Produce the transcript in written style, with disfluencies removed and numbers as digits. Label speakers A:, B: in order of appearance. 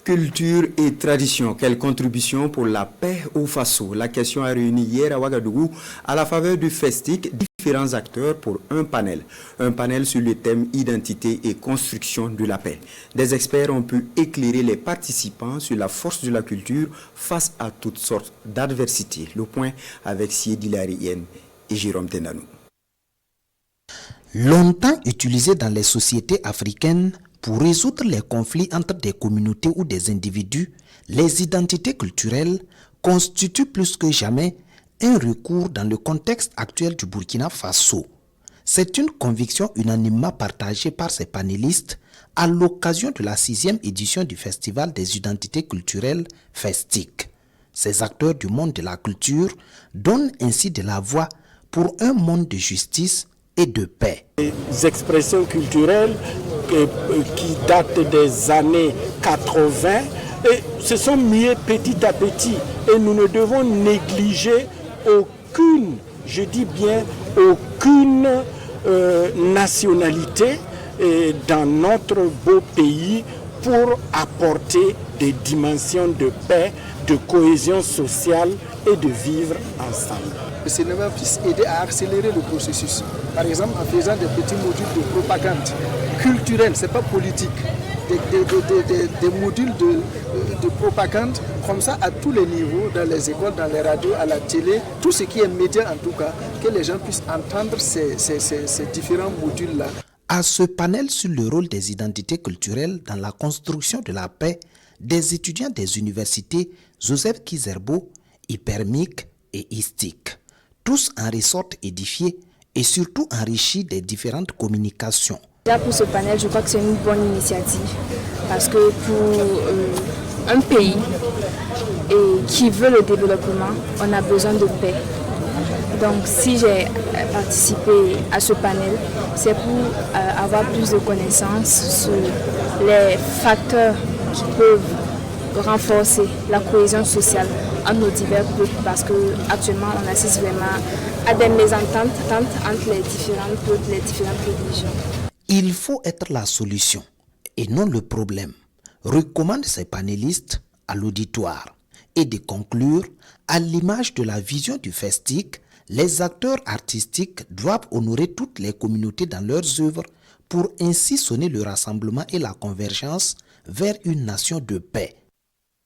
A: Culture et tradition, quelle contribution pour la paix au Faso? La question a réuni hier à Ouagadougou à la faveur du festique différents acteurs pour un panel. Un panel sur le thème identité et construction de la paix. Des experts ont pu éclairer les participants sur la force de la culture face à toutes sortes d'adversités. Le point avec Siedi Larien et Jérôme Tenanou.
B: Longtemps utilisé dans les sociétés africaines, pour résoudre les conflits entre des communautés ou des individus, les identités culturelles constituent plus que jamais un recours dans le contexte actuel du Burkina Faso. C'est une conviction unanimement partagée par ces panélistes à l'occasion de la 6e édition du Festival des identités culturelles FESTIC. Ces acteurs du monde de la culture donnent ainsi de la voix pour un monde de justice et de paix.
C: Les expressions culturelles qui datent des années 80 et se sont mises petit à petit. Et nous ne devons négliger aucune, je dis bien aucune nationalité dans notre beau pays pour apporter des dimensions de paix, de cohésion sociale et de vivre ensemble.
D: Le cinéma puisse aider à accélérer le processus. Par exemple, en faisant des petits modules de propagande culturelle, ce n'est pas politique. Des modules de propagande comme ça à tous les niveaux, dans les écoles, dans les radios, à la télé, tout ce qui est média en tout cas, que les gens puissent entendre ces différents modules-là.
B: À ce panel sur le rôle des identités culturelles dans la construction de la paix, des étudiants des universités Joseph Kizerbo, Hypermic et ISTIC. Tous en ressortent édifiés et surtout enrichis des différentes communications.
E: Déjà pour ce panel, je crois que c'est une bonne initiative parce que pour un pays qui veut le développement, on a besoin de paix. Donc si j'ai participé à ce panel, c'est pour avoir plus de connaissances sur les facteurs qui peuvent renforcer la cohésion sociale entre nos divers peuples parce qu'actuellement on assiste vraiment à des mésententes entre les différents peuples, les différentes religions.
B: Il faut être la solution et non le problème, recommandent ces panélistes à l'auditoire. Et de conclure, à l'image de la vision du FESTIC, les acteurs artistiques doivent honorer toutes les communautés dans leurs œuvres pour ainsi sonner le rassemblement et la convergence vers une nation de paix.